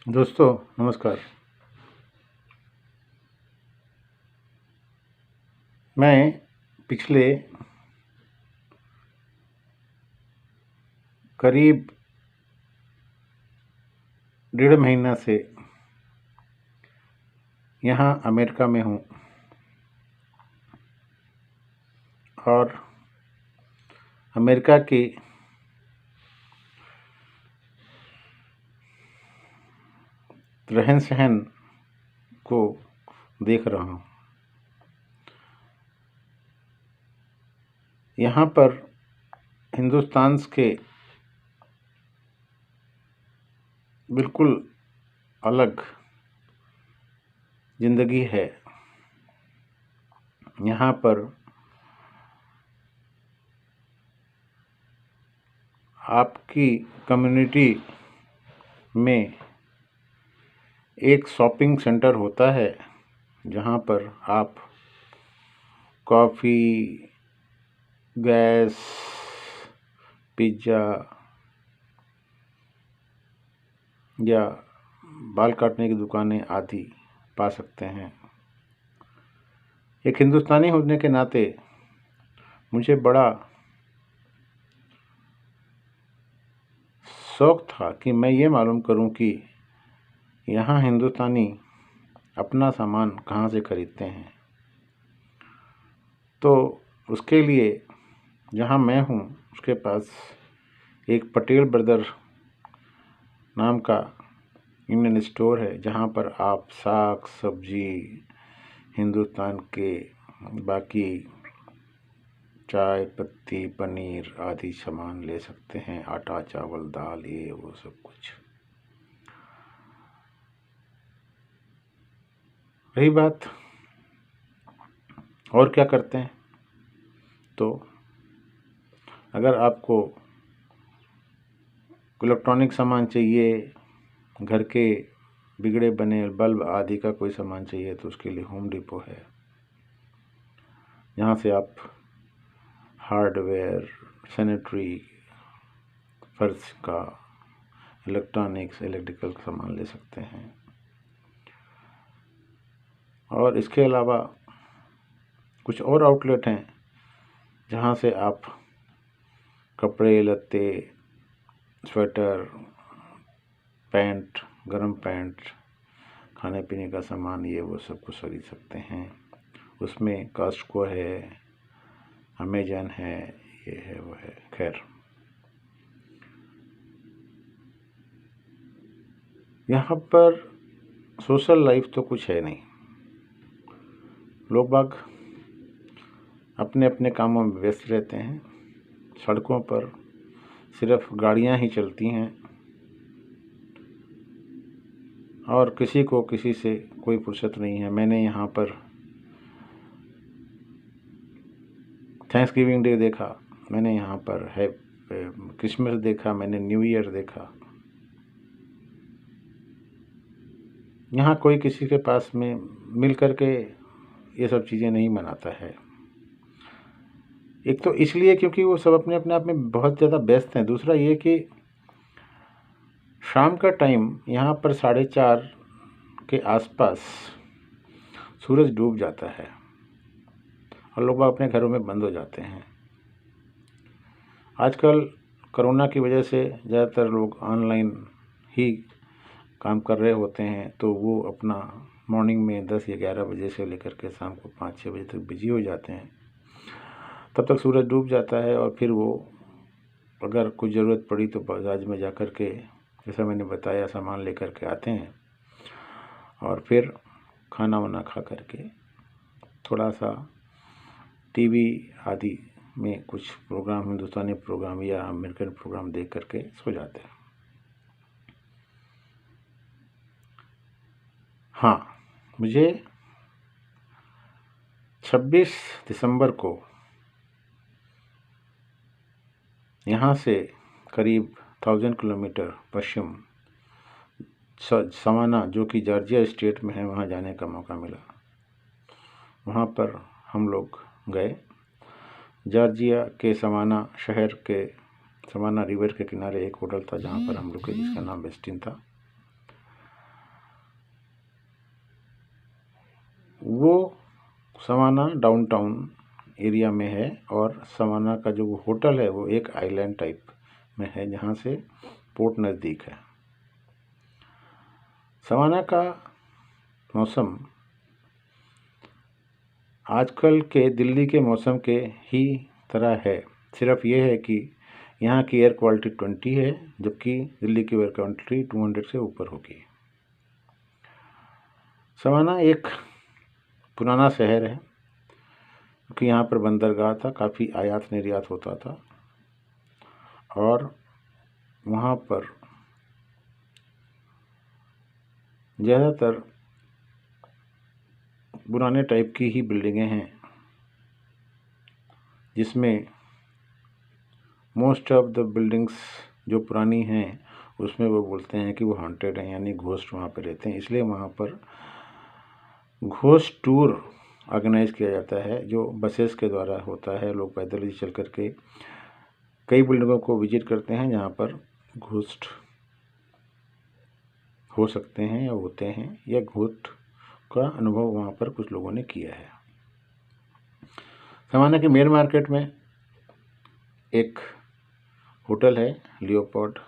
दोस्तों नमस्कार। मैं पिछले करीब 1.5 महीना से यहाँ अमेरिका में हूँ और अमेरिका की रहन सहन को देख रहा हूँ। यहाँ पर हिंदुस्तान के बिल्कुल अलग ज़िंदगी है। यहाँ पर आपकी कम्युनिटी में एक शॉपिंग सेंटर होता है जहाँ पर आप कॉफ़ी, गैस, पिज़्ज़ा या बाल काटने की दुकानें आदि पा सकते हैं। एक हिंदुस्तानी होने के नाते मुझे बड़ा शौक़ था कि मैं ये मालूम करूं कि यहाँ हिंदुस्तानी अपना सामान कहाँ से खरीदते हैं। तो उसके लिए जहाँ मैं हूँ उसके पास एक पटेल ब्रदर नाम का इंडियन स्टोर है जहाँ पर आप साग सब्जी, हिंदुस्तान के बाकी चाय पत्ती, पनीर आदि सामान ले सकते हैं। आटा चावल दाल ये वो सब कुछ। रही बात और क्या करते हैं, तो अगर आपको इलेक्ट्रॉनिक सामान चाहिए, घर के बिगड़े बने बल्ब आदि का कोई सामान चाहिए तो उसके लिए होम डिपो है। यहाँ से आप हार्डवेयर, सैनिटरी, फर्श का, इलेक्ट्रॉनिक्स, इलेक्ट्रिकल सामान ले सकते हैं। और इसके अलावा कुछ और आउटलेट हैं जहाँ से आप कपड़े लत्ते, स्वेटर, पैंट, गर्म पैंट, खाने पीने का सामान ये वो सब कुछ खरीद सकते हैं। उसमें कॉस्टको है, अमेजन है, ये है वो है। खैर, यहाँ पर सोशल लाइफ तो कुछ है नहीं। लोग बाग अपने अपने कामों में व्यस्त रहते हैं। सड़कों पर सिर्फ गाड़ियाँ ही चलती हैं और किसी को किसी से कोई फुर्सत नहीं है। मैंने यहाँ पर थैंक्सगिविंग डे देखा, मैंने यहाँ पर है क्रिसमस देखा, मैंने न्यू ईयर देखा। यहाँ कोई किसी के पास में मिल कर के ये सब चीज़ें नहीं मनाता है। एक तो इसलिए क्योंकि वो सब अपने अपने आप में बहुत ज़्यादा व्यस्त हैं। दूसरा ये कि शाम का टाइम यहाँ पर 4:30 के आसपास सूरज डूब जाता है और लोग अपने घरों में बंद हो जाते हैं। आजकल कोरोना की वजह से ज़्यादातर लोग ऑनलाइन ही काम कर रहे होते हैं, तो वो अपना मॉर्निंग में 10 या 11 बजे से लेकर के शाम को 5-6 बजे तक बिजी हो जाते हैं। तब तक सूरज डूब जाता है और फिर वो अगर कुछ ज़रूरत पड़ी तो बाजार में जा कर के, जैसा मैंने बताया, सामान लेकर के आते हैं और फिर खाना वाना खा करके थोड़ा सा टीवी आदि में कुछ प्रोग्राम, हिंदुस्तानी प्रोग्राम या अमेरिकन प्रोग्राम देख करके सो जाते हैं। हाँ, मुझे 26 दिसंबर को यहाँ से करीब 1000 किलोमीटर पश्चिम सवाना, जो कि जॉर्जिया स्टेट में है, वहाँ जाने का मौका मिला। वहाँ पर हम लोग गए। जॉर्जिया के सवाना शहर के सवाना रिवर के किनारे एक होटल था जहाँ पर हम रुके, जिसका नाम वेस्टिन था। वो सवाना डाउनटाउन एरिया में है और सवाना का जो होटल है वो एक आइलैंड टाइप में है जहाँ से पोर्ट नज़दीक है। सवाना का मौसम आजकल के दिल्ली के मौसम के ही तरह है, सिर्फ ये है कि यहाँ की एयर क्वालिटी 20 है जबकि दिल्ली की एयर क्वालिटी 200 से ऊपर होगी। सवाना एक पुराना शहर है क्योंकि यहाँ पर बंदरगाह था, काफ़ी आयात निर्यात होता था और वहाँ पर ज़्यादातर पुराने टाइप की ही बिल्डिंगें हैं जिसमें मोस्ट ऑफ द बिल्डिंग्स जो पुरानी हैं उसमें वो बोलते हैं कि वो हॉन्टेड हैं, यानी घोस्ट वहाँ पर रहते हैं। इसलिए वहाँ पर घोस्ट टूर ऑर्गेनाइज किया जाता है जो बसेस के द्वारा होता है। लोग पैदल ही चल करके कई बिल्डिंगों को विजिट करते हैं जहाँ पर घोस्ट हो सकते हैं या होते हैं, या घोस्ट का अनुभव वहाँ पर कुछ लोगों ने किया है। सवाना के मेन मार्केट में एक होटल है लियोपोल्ड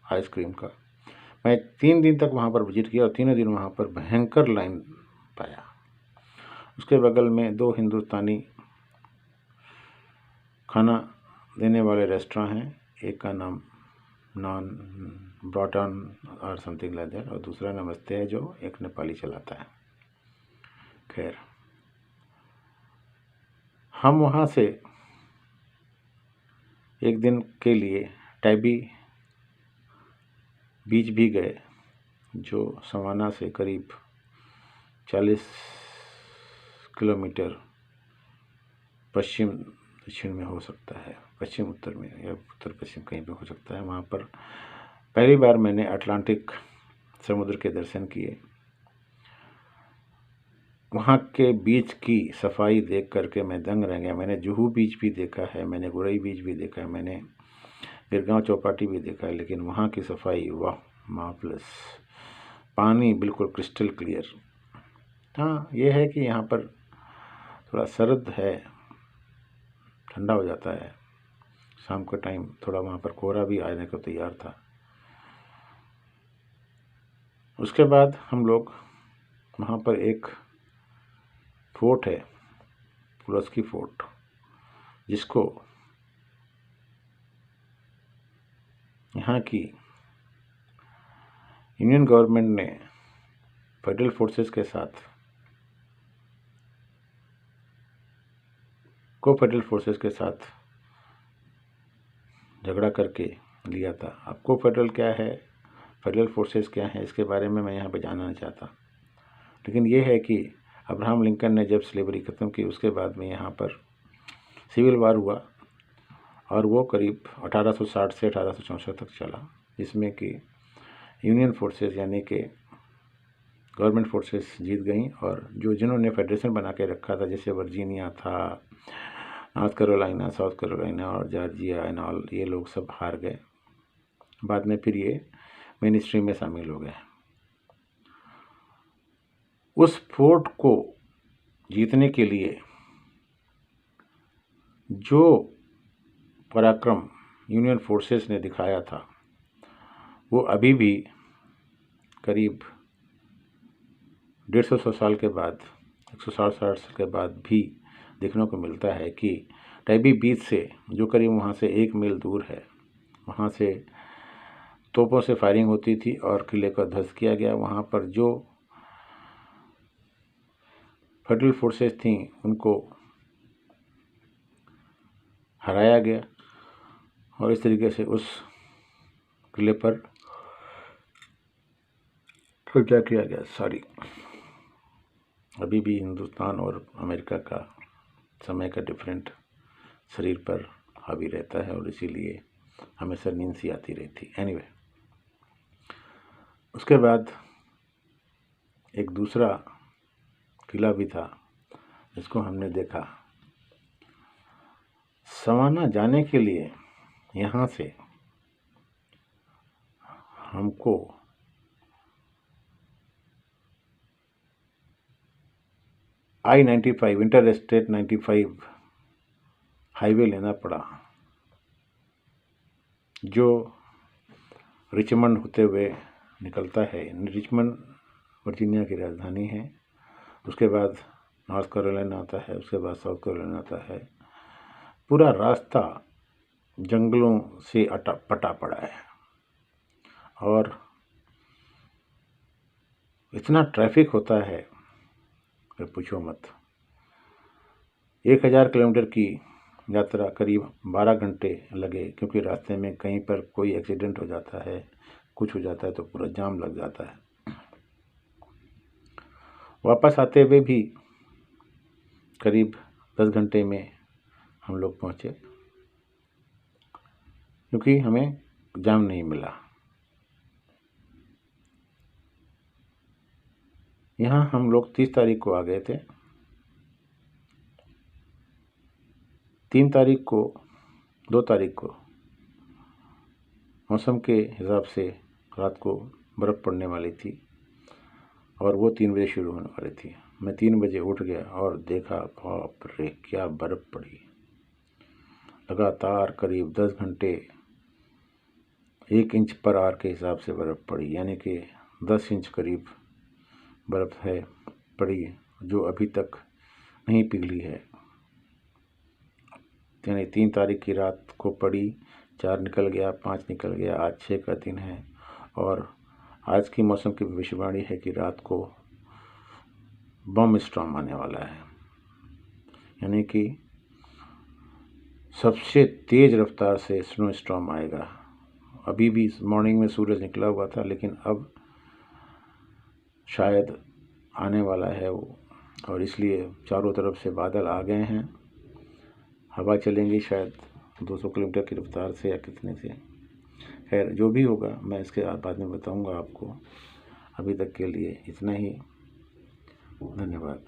आइसक्रीम का। मैं 3 दिन तक वहाँ पर विजिट किया और तीनों दिन वहाँ पर भयंकर लाइन पाया। उसके बगल में 2 हिंदुस्तानी खाना देने वाले रेस्टोरेंट हैं, एक का नाम नॉन ब्रॉट ऑन और समथिंग लाइक दैट और दूसरा नमस्ते है जो एक नेपाली चलाता है। खैर, हम वहाँ से एक दिन के लिए टैबी बीच भी गए जो सवाना से करीब 40 किलोमीटर पश्चिम दक्षिण में हो सकता है, पश्चिम उत्तर में या उत्तर पश्चिम कहीं पे हो सकता है। वहाँ पर पहली बार मैंने अटलांटिक समुद्र के दर्शन किए। वहाँ के बीच की सफाई देख करके मैं दंग रह गया। मैंने जुहू बीच भी देखा है, मैंने गुरई बीच भी देखा है, मैंने गिरगांव चौपाटी भी देखा है, लेकिन वहाँ की सफाई वाह मार्वलस। पानी बिल्कुल क्रिस्टल क्लियर। हाँ, ये है कि यहाँ पर थोड़ा सर्द है, ठंडा हो जाता है शाम के टाइम, थोड़ा वहाँ पर कोहरा भी आने को तैयार था। उसके बाद हम लोग वहाँ पर एक फोर्ट है पुलस्की फोर्ट, जिसको यहाँ की यूनियन गवर्नमेंट ने फेडरल फोर्सेस के साथ फेडरल फोर्सेस के साथ झगड़ा करके लिया था। अब फेडरल क्या है, फेडरल फोर्सेस क्या है, इसके बारे में मैं यहाँ पे जानना नहीं चाहता, लेकिन ये है कि अब्राहम लिंकन ने जब स्लेवरी ख़त्म की उसके बाद में यहाँ पर सिविल वार हुआ और वो करीब 1860 से 1864 तक चला, जिसमें कि यूनियन फोर्सेस यानी कि गवर्नमेंट फोर्सेस जीत गई और जिन्होंने फेडरेशन बना के रखा था, जैसे वर्जीनिया था, नॉर्थ कैरोलिना, साउथ कैरोलिना और जॉर्जिया एंड ऑल, ये लोग सब हार गए। बाद में फिर ये मेन स्ट्रीम में शामिल हो गए। उस फोर्ट को जीतने के लिए जो पराक्रम यूनियन फोर्सेस ने दिखाया था वो अभी भी करीब 150 साल के बाद, 160 साल के बाद भी देखने को मिलता है कि टैबी बीच से जो करीब वहाँ से 1 मील दूर है, वहाँ से तोपों से फायरिंग होती थी और किले को ध्वस्त किया गया। वहाँ पर जो फेडरल फोर्सेस थीं उनको हराया गया और इस तरीके से उस किले पर कब्जा किया गया। सॉरी, अभी भी हिंदुस्तान और अमेरिका का समय का डिफरेंट शरीर पर हावी रहता है और इसीलिए हमेशा नींद सी आती रहती। एनीवे, उसके बाद एक दूसरा किला भी था जिसको हमने देखा। सवाना जाने के लिए यहाँ से हमको I-95 इंटर स्टेट 95 हाईवे लेना पड़ा, जो रिचमंड होते हुए निकलता है। रिचमंड वर्जीनिया की राजधानी है। उसके बाद नॉर्थ कैरोलिना आता है, उसके बाद साउथ कैरोलिना आता है। पूरा रास्ता जंगलों से पटा पड़ा है और इतना ट्रैफिक होता है कि पूछो मत। 1000 किलोमीटर की यात्रा करीब 12 घंटे लगे, क्योंकि रास्ते में कहीं पर कोई एक्सीडेंट हो जाता है, कुछ हो जाता है तो पूरा जाम लग जाता है। वापस आते हुए भी करीब 10 घंटे में हम लोग पहुँचे, क्योंकि हमें जाम नहीं मिला। यहाँ हम लोग 30 तारीख को आ गए थे। 2 तारीख को मौसम के हिसाब से रात को बर्फ़ पड़ने वाली थी और वो 3 बजे शुरू होने वाली थी। मैं 3 बजे उठ गया और देखा, बाप रे क्या बर्फ़ पड़ी। लगातार करीब 10 घंटे 1 इंच पर आवर के हिसाब से बर्फ़ पड़ी, यानी कि 10 इंच करीब बर्फ़ है पड़ी, जो अभी तक नहीं पिघली है। यानी 3 तारीख की रात को पड़ी, 4 निकल गया, 5 निकल गया, आज 6 का दिन है और आज की मौसम की भविष्यवाणी है कि रात को बम स्टॉर्म आने वाला है, यानी कि सबसे तेज़ रफ्तार से स्नो स्टॉर्म आएगा। अभी भी मॉर्निंग में सूरज निकला हुआ था, लेकिन अब शायद आने वाला है वो, और इसलिए चारों तरफ से बादल आ गए हैं। हवा चलेंगी शायद 200 किलोमीटर की रफ्तार से या कितने से। खैर, जो भी होगा मैं इसके बाद में बताऊंगा आपको। अभी तक के लिए इतना ही। धन्यवाद।